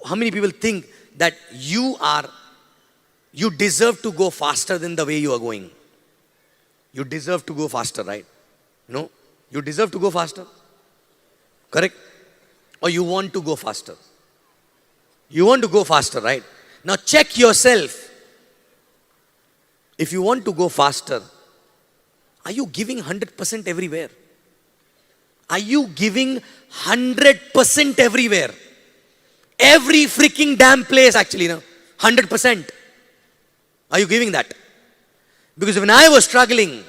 how many people think that you deserve to go faster than the way you are going? You deserve to go faster, right? You deserve to go faster. Correct? Or you want to go faster. You want to go faster, right? Now check yourself. If you want to go faster, are you giving 100% everywhere? Are you giving 100% everywhere? Every freaking damn place actually, 100%. Are you giving that? Because when I was struggling,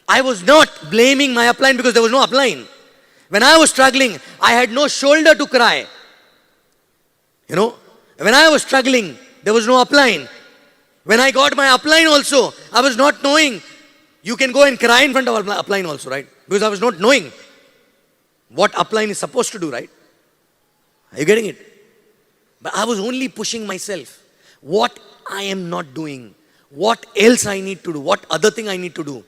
I was not blaming my upline because there was no upline. When I was struggling, I had no shoulder to cry. When I was struggling, there was no upline. When I got my upline also, I was not knowing. You can go and cry in front of upline also, right? Because I was not knowing what upline is supposed to do, right? Are you getting it? But I was only pushing myself. What I am not doing. What else I need to do. What other thing I need to do.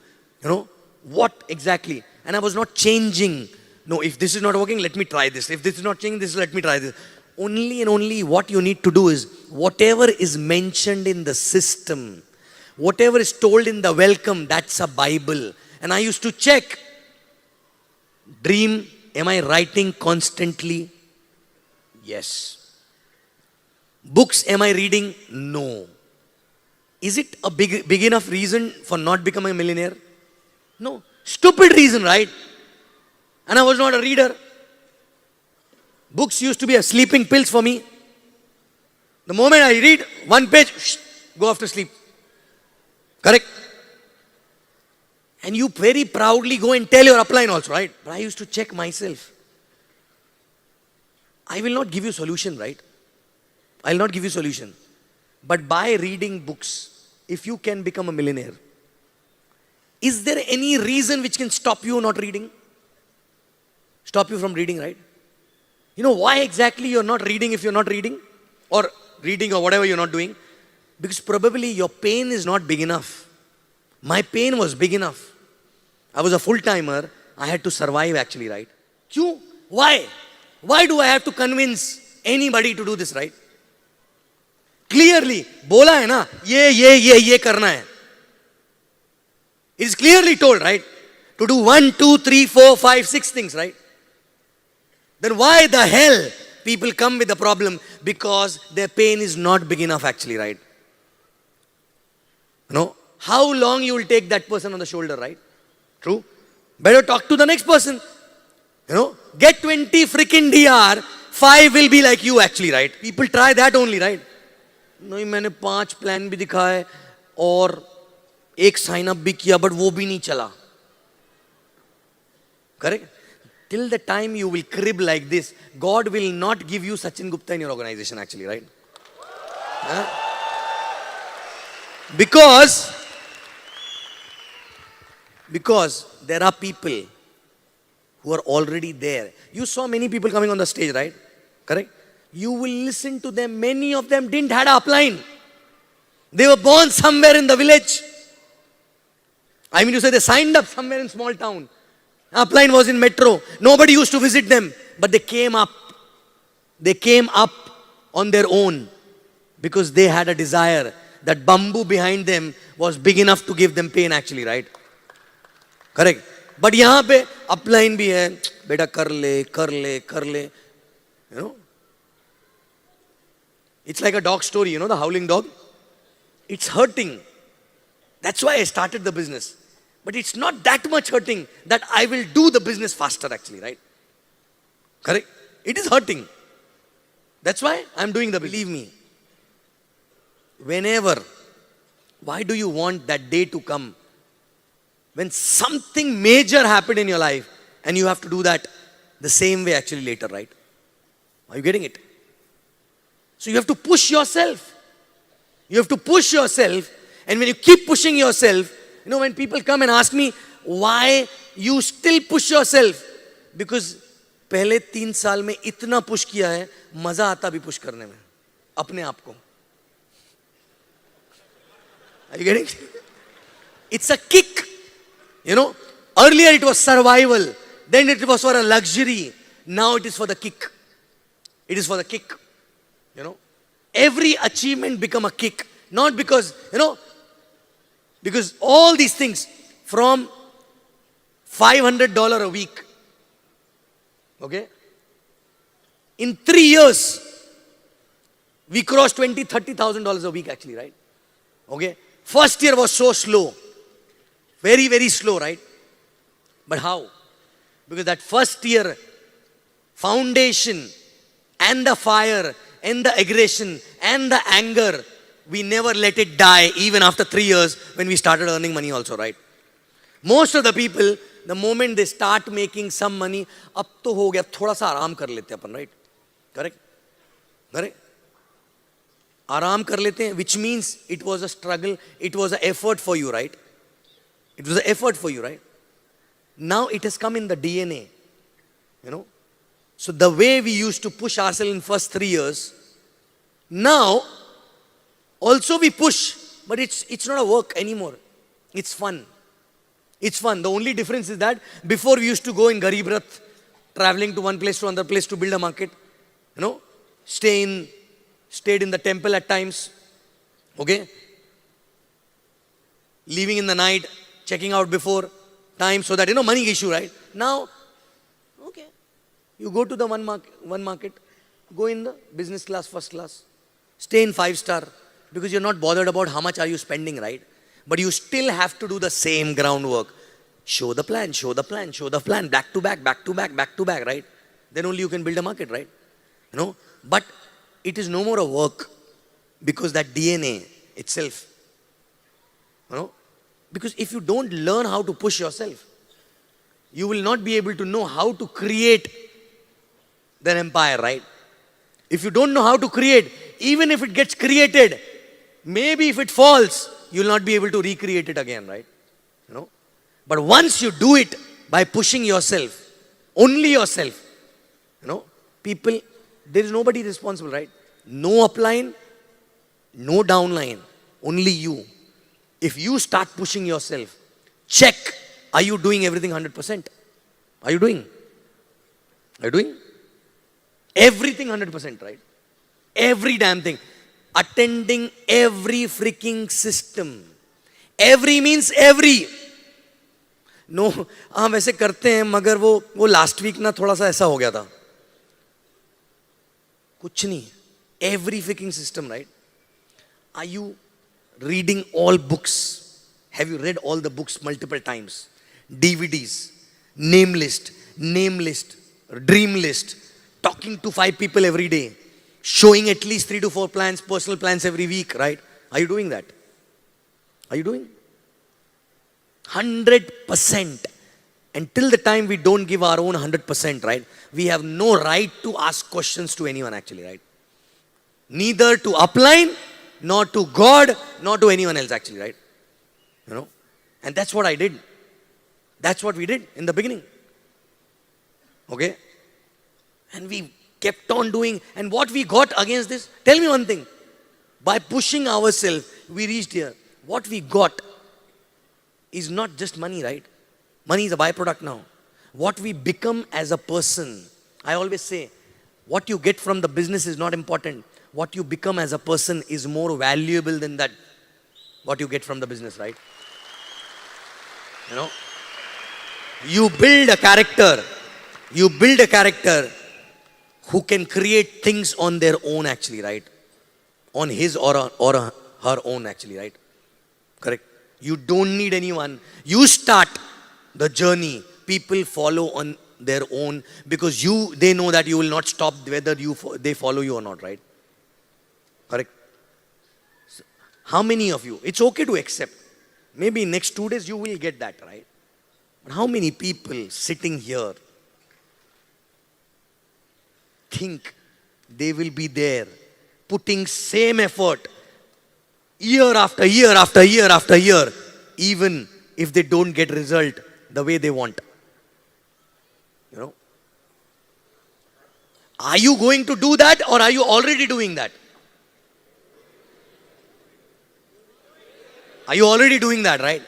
What exactly. And I was not changing. No, if this is not working, let me try this. If this is not changing, let me try this. Only and only what you need to do is whatever is mentioned in the system, whatever is told in the welcome, that's a Bible. And I used to check. Dream, am I writing constantly? Yes. Books, am I reading? No. Is it a big enough reason for not becoming a millionaire? No. Stupid reason, right? And I was not a reader. Books used to be a sleeping pills for me. The moment I read one page, go off to sleep. Correct? And you very proudly go and tell your upline also, right? But I used to check myself. I will not give you solution, right? I will not give you solution. But by reading books, if you can become a millionaire, is there any reason which can stop you not reading? Stop you from reading, right? Why exactly you're not reading if you're not reading? Or reading or whatever you're not doing? Because probably your pain is not big enough. My pain was big enough. I was a full-timer. I had to survive actually, right? Why? Why do I have to convince anybody to do this, right? Clearly, bola hai na, ye karna hai. It is clearly told, right? To do 1, 2, 3, 4, 5, 6 things, right? Then why the hell people come with the problem? Because their pain is not big enough actually, right? How long you will take that person on the shoulder, right? True? Better talk to the next person. Get 20 freaking DR, 5 will be like you actually, right? People try that only, right? नहीं मैंने 5 plan भी दिखाए और 1 sign up भी किया but वो भी नहीं चला. Correct? Till the time you will crib like this, God will not give you Sachin Gupta in your organization actually, right? Because there are people who are already there. You saw many people coming on the stage, right? Correct? You will listen to them. Many of them didn't have an upline. They were born somewhere in the village. I mean to say they signed up somewhere in small town. Upline was in metro. Nobody used to visit them. But they came up. They came up on their own because they had a desire. That bamboo behind them was big enough to give them pain actually, right? Correct. But यहाँ पे upline भी है. बेटा कर ले. It's like a dog story, the howling dog. It's hurting. That's why I started the business. But it's not that much hurting that I will do the business faster actually, right? Correct? It is hurting. That's why I'm doing the business. Believe me. Whenever, why do you want that day to come when something major happened in your life and you have to do that the same way actually later, right? Are you getting it? So you have to push yourself. You have to push yourself, and when you keep pushing yourself, when people come and ask me why you still push yourself, because पहले 3 साल में इतना push किया है, मजा आता भी push करने में अपने आप को. Are you getting it? It's a kick. Earlier it was survival, then it was for a luxury, now it is for the kick. It is for the kick. You know, every achievement become a kick. Not because, because all these things from $500 a week, okay? In 3 years, we crossed $20,000-$30,000 a week actually, right? Okay? First year was so slow. Very, very slow, right? But how? Because that first year, foundation and the fire and the aggression and the anger, we never let it die even after 3 years when we started earning money also, right? Most of the people, the moment they start making some money, ab to ho gaya, thoda sa aaram kar lete apan, right? Correct? Correct? Aaram kar lete hain, which means it was a struggle, it was an effort for you, right? It was an effort for you, right? Now it has come in the DNA, So the way we used to push ourselves in first 3 years, now also we push, but it's not a work anymore. It's fun. It's fun. The only difference is that before we used to go in Garib Rath, traveling to one place to another place to build a market, stayed in the temple at times, okay? Leaving in the night, checking out before time so that, money issue, right? Now, okay, you go to the one market, go in the business class, first class, stay in 5-star because you're not bothered about how much are you spending, right? But you still have to do the same groundwork. Show the plan, back to back, right? Then only you can build a market, right? But it is no more a work because that DNA itself, because if you don't learn how to push yourself, you will not be able to know how to create an empire, right? If you don't know how to create, even if it gets created, maybe if it falls, you will not be able to recreate it again, right? But once you do it by pushing yourself, only yourself, people, there is nobody responsible, right? No upline, no downline, only you. If you start pushing yourself, check, are you doing everything 100%? Are you doing? Are you doing? Everything 100%, right? Every damn thing. Attending every freaking system. Every means every. No, हम ऐसे करते हैं मगर वो last week ना थोड़ा सा ऐसा हो गया था. कुछ नहीं. Every freaking system, right? Are you reading all books? Have you read all the books multiple times? DVDs, name list, dream list, talking to 5 people every day, showing at least 3 to 4 plans, personal plans every week, right? Are you doing that? Are you doing? 100%. Until the time we don't give our own 100%, right? We have no right to ask questions to anyone actually, right? Neither to upline, nor to God, nor to anyone else actually, right? And that's what I did. That's what we did in the beginning. Okay? And we kept on doing. And what we got against this, tell me one thing. By pushing ourselves, we reached here. What we got is not just money, right? Money is a byproduct now. What we become as a person, I always say, what you get from the business is not important. What you become as a person is more valuable than that, what you get from the business, right? You build a character. You build a character who can create things on their own actually, right? On his or her own actually, right? Correct? You don't need anyone. You start the journey. People follow on their own because they know that you will not stop whether they follow you or not, right? Correct? So how many of you, it's okay to accept. Maybe next 2 days you will get that, right? But how many people sitting here think they will be there putting same effort year after year after year after year, even if they don't get result the way they want? Are you going to do that or are you already doing that? Are you already doing that, right?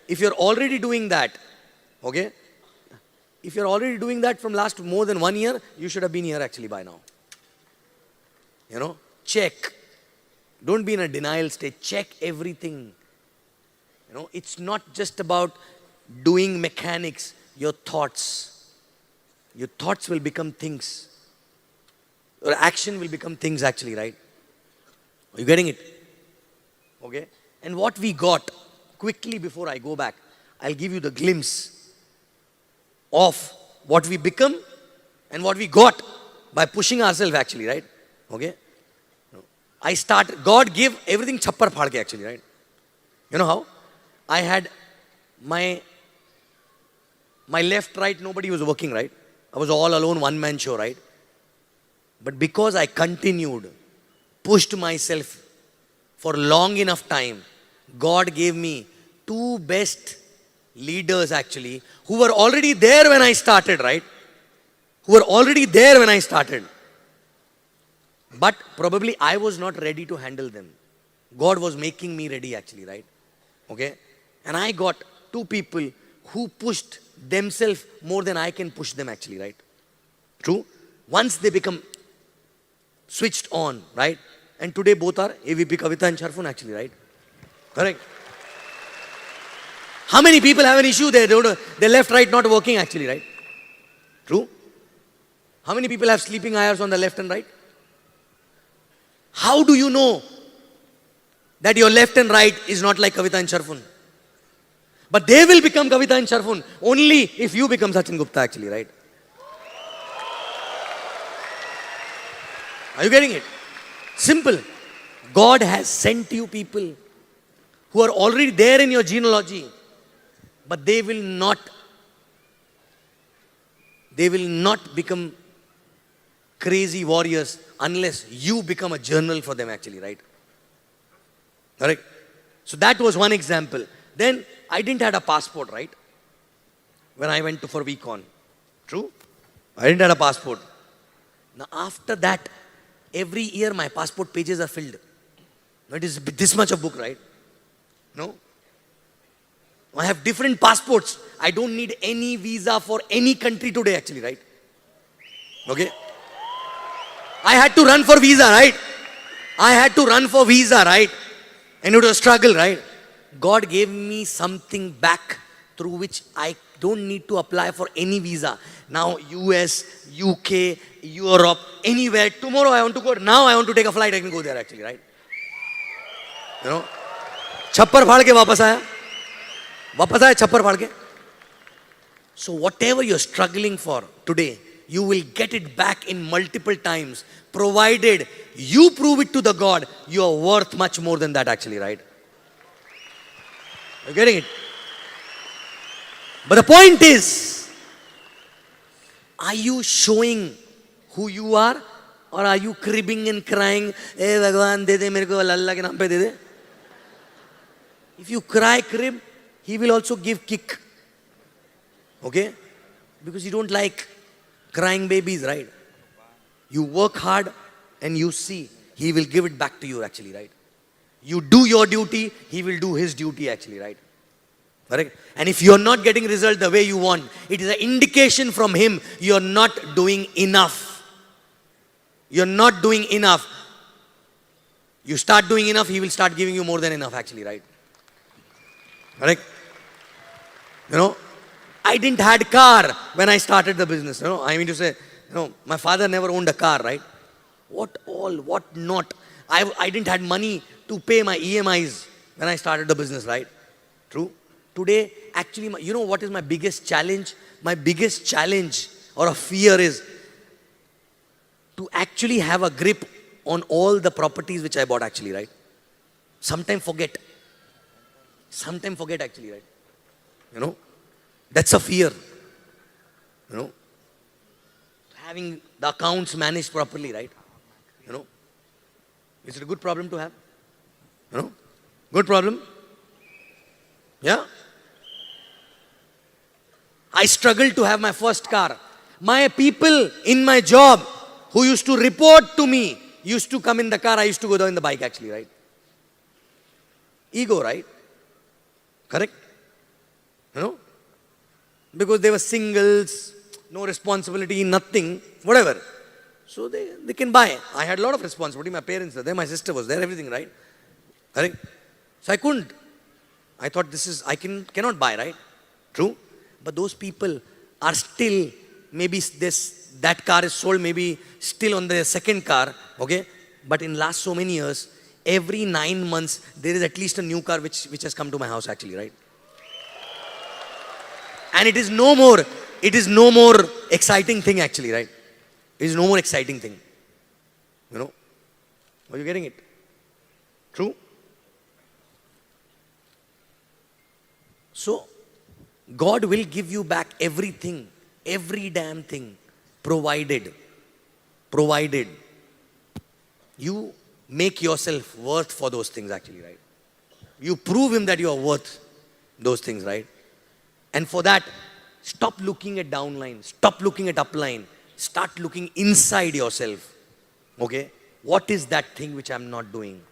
If you're already doing that, okay? If you're already doing that from last more than 1 year, you should have been here actually by now. check. Don't be in a denial state. Check everything. It's not just about doing mechanics. Your thoughts. Your thoughts will become things. Your action will become things actually, right? Are you getting it? Okay? And what we got, quickly before I go back, I'll give you the glimpse of what we become and what we got by pushing ourselves actually, right? Okay? God gave everything chappar phad ke actually, right? You know how? I had my left, right, nobody was working, right? I was all alone, one man show, right? But because I continued, pushed myself for long enough time, God gave me two best leaders actually, who were already there when I started, right? Who were already there when I started. But probably I was not ready to handle them. God was making me ready actually, right? Okay? And I got two people who pushed themselves more than I can push them actually, right? True? Once they become switched on, right? And today both are AVP Kavita and Sharfun actually, right? Correct? How many people have an issue there? Their left, right not working actually, right? True? How many people have sleeping hours on the left and right? How do you know that your left and right is not like Kavita and Sharfun? But they will become Kavita and Sharfun only if you become Sachin Gupta actually, right? Are you getting it? Simple. God has sent you people who are already there in your genealogy, but they will not become crazy warriors unless you become a journal for them actually, right? Correct? So that was one example. Then I didn't have a passport, right? When I went for VCon. True? I didn't have a passport. Now after that, every year my passport pages are filled. Now it is this much of book, right? No? I have different passports. I don't need any visa for any country today actually, right? Okay? I had to run for visa, right? I had to run for visa, right? And it was a struggle, right? God gave me something back through which I don't need to apply for any visa. Now US, UK, Europe, anywhere. Tomorrow I want to go. Now I want to take a flight. I can go there actually, right? Chappar phad ke wapas aaya. Wapas aaya chappar phad ke. So whatever you're struggling for today, you will get it back in multiple times, provided you prove it to the God, you are worth much more than that actually, right? You're getting it? But the point is, are you showing who you are, or are you cribbing and crying, "Hey Bhagwan, de de mere ko Allah ke naam pe de de"? If you cry, crib, He will also give kick. Okay? Because you don't like crying babies, right? You work hard and you see, He will give it back to you actually, right? You do your duty, He will do His duty actually, right? Correct? And if you're not getting result the way you want, it is an indication from Him you're not doing enough. You're not doing enough. You start doing enough, He will start giving you more than enough actually, right? Correct? I didn't had car when I started the business. I mean to say, my father never owned a car, right? What all, what not. I didn't had money to pay my EMIs when I started the business, right? True? Today, actually, what is my biggest challenge? My biggest challenge or a fear is to actually have a grip on all the properties which I bought actually, right? Sometimes forget actually, right? That's a fear. Having the accounts managed properly, right? Is it a good problem to have? Good problem? Yeah? I struggled to have my first car. My people in my job who used to report to me used to come in the car. I used to go down in the bike actually, right? Ego, right? Correct? Because they were singles, no responsibility, nothing, whatever. So they can buy. I had a lot of responsibility. My parents were there, my sister was there, everything, right? Correct? So I couldn't. I thought cannot buy, right? True? But those people are still, maybe that car is sold, maybe still on their second car, okay? But in last so many years, every 9 months, there is at least a new car which has come to my house actually, right? And it is no more exciting thing actually, right? It is no more exciting thing. You know? Are you getting it? True? So, God will give you back everything, every damn thing, provided you make yourself worth for those things actually, right? You prove Him that you are worth those things, right? And for that, stop looking at downline, stop looking at upline, start looking inside yourself. Okay? What is that thing which I'm not doing?